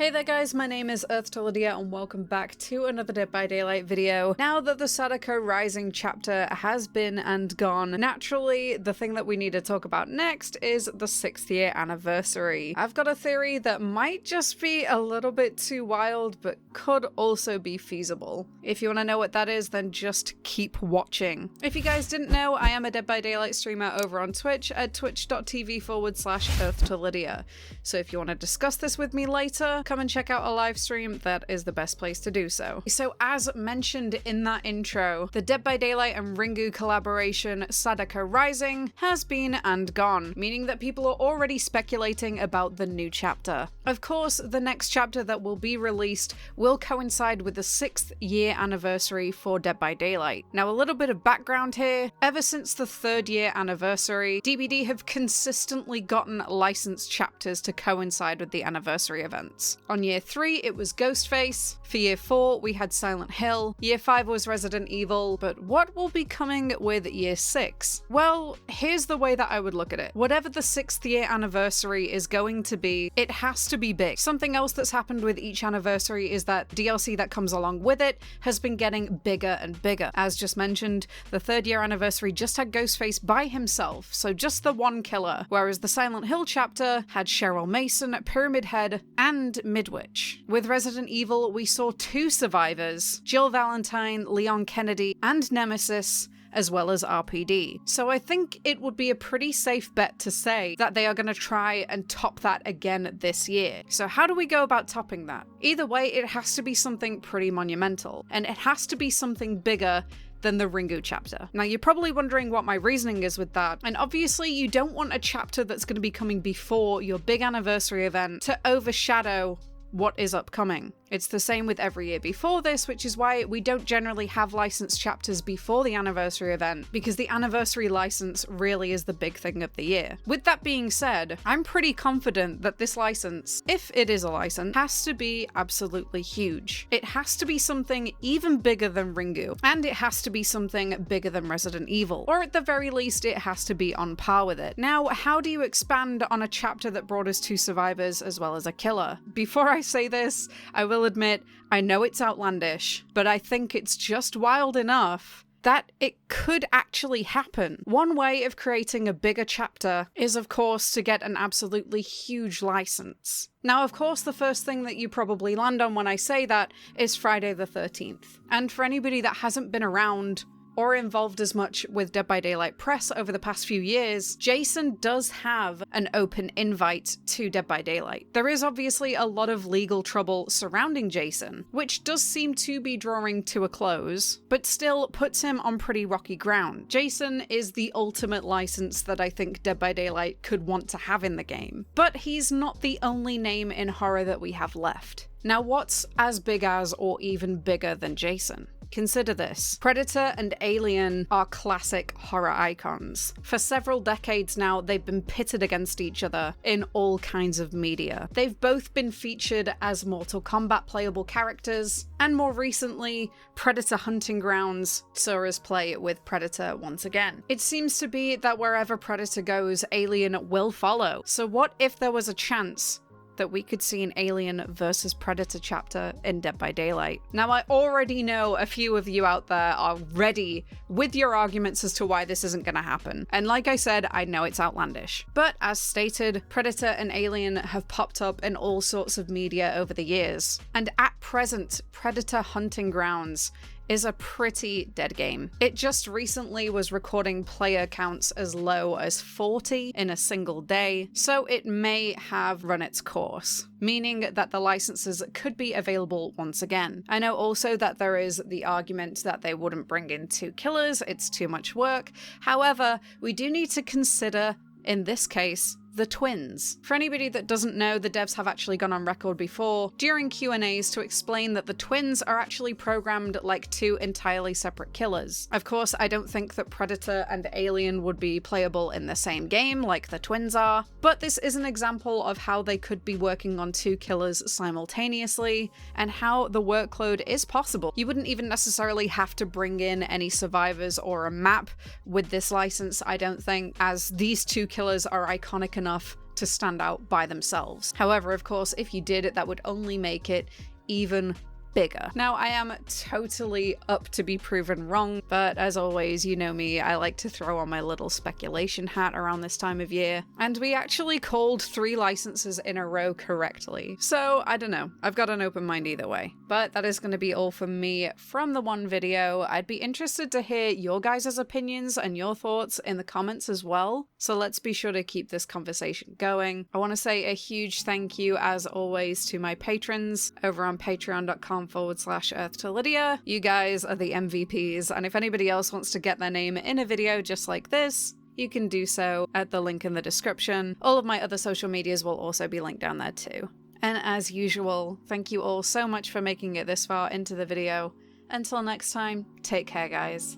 Hey there guys, my name is EarthToLydia and welcome back to another Dead by Daylight video. Now that the Sadako Rising chapter has been and gone, naturally the thing that we need to talk about next is the 6th year anniversary. I've got a theory that might just be a little bit too wild, but could also be feasible. If you want to know what that is, then just keep watching. If you guys didn't know, I am a Dead by Daylight streamer over on Twitch at twitch.tv/EarthToLydia. So if you want to discuss this with me later, come and check out a live stream. That is the best place to do so. So as mentioned in that intro, the Dead by Daylight and Ringu collaboration Sadako Rising has been and gone, meaning that people are already speculating about the new chapter. Of course, the next chapter that will be released will coincide with the 6th year anniversary for Dead by Daylight. Now, a little bit of background here. Ever since the 3rd year anniversary, DBD have consistently gotten licensed chapters to coincide with the anniversary events. On year 3, it was Ghostface. For year 4, we had Silent Hill. Year 5 was Resident Evil. But what will be coming with year 6? Well, here's the way that I would look at it. Whatever the 6th year anniversary is going to be, it has to be big. Something else that's happened with each anniversary is that DLC that comes along with it has been getting bigger and bigger. As just mentioned, the 3rd year anniversary just had Ghostface by himself, so just the one killer, whereas the Silent Hill chapter had Cheryl Mason, Pyramid Head, and Midwich. With Resident Evil, we saw 2 survivors, Jill Valentine, Leon Kennedy, and Nemesis, as well as RPD. So I think it would be a pretty safe bet to say that they are going to try and top that again this year. So how do we go about topping that? Either way, it has to be something pretty monumental, and it has to be something bigger than the Ringu chapter. Now, you're probably wondering what my reasoning is with that, and obviously you don't want a chapter that's going to be coming before your big anniversary event to overshadow what is upcoming. It's the same with every year before this, which is why we don't generally have licensed chapters before the anniversary event, because the anniversary license really is the big thing of the year. With that being said, I'm pretty confident that this license, if it is a license, has to be absolutely huge. It has to be something even bigger than Ringu, and it has to be something bigger than Resident Evil, or at the very least it has to be on par with it. Now, how do you expand on a chapter that brought us 2 survivors as well as a killer? Before I say this, I will admit, I know it's outlandish, but I think it's just wild enough that it could actually happen. One way of creating a bigger chapter is, of course, to get an absolutely huge license. Now, of course, the first thing that you probably land on when I say that is Friday the 13th. And for anybody that hasn't been around or involved as much with Dead by Daylight press over the past few years, Jason does have an open invite to Dead by Daylight. There is obviously a lot of legal trouble surrounding Jason, which does seem to be drawing to a close, but still puts him on pretty rocky ground. Jason is the ultimate license that I think Dead by Daylight could want to have in the game, but he's not the only name in horror that we have left. Now, what's as big as or even bigger than Jason? Consider this. Predator and Alien are classic horror icons. For several decades now, they've been pitted against each other in all kinds of media. They've both been featured as Mortal Kombat playable characters, and more recently, Predator Hunting Grounds saw us play with Predator once again. It seems to be that wherever Predator goes, Alien will follow. So what if there was a chance that we could see an Alien versus Predator chapter in Dead by Daylight? Now, I already know a few of you out there are ready with your arguments as to why this isn't going to happen. And like I said, I know it's outlandish. But as stated, Predator and Alien have popped up in all sorts of media over the years. And at present, Predator Hunting Grounds is a pretty dead game. It just recently was recording player counts as low as 40 in a single day, so it may have run its course, meaning that the licenses could be available once again. I know also that there is the argument that they wouldn't bring in 2 killers, it's too much work. However, we do need to consider, in this case, the twins. For anybody that doesn't know, the devs have actually gone on record before during Q&As to explain that the twins are actually programmed like 2 entirely separate killers. Of course, I don't think that Predator and Alien would be playable in the same game like the twins are, but this is an example of how they could be working on 2 killers simultaneously and how the workload is possible. You wouldn't even necessarily have to bring in any survivors or a map with this license, I don't think, as these 2 killers are iconic enough to stand out by themselves. However, of course, if you did, that would only make it even bigger. Now, I am totally up to be proven wrong, but as always, you know me, I like to throw on my little speculation hat around this time of year, and we actually called 3 licenses in a row correctly. So, I don't know. I've got an open mind either way. But that is going to be all from me from the one video. I'd be interested to hear your guys' opinions and your thoughts in the comments as well, so let's be sure to keep this conversation going. I want to say a huge thank you, as always, to my patrons over on patreon.com/EarthToLydia. You guys are the MVPs, and if anybody else wants to get their name in a video just like this, you can do so at the link in the description. All of my other social medias will also be linked down there too. And as usual, thank you all so much for making it this far into the video. Until next time, take care, guys.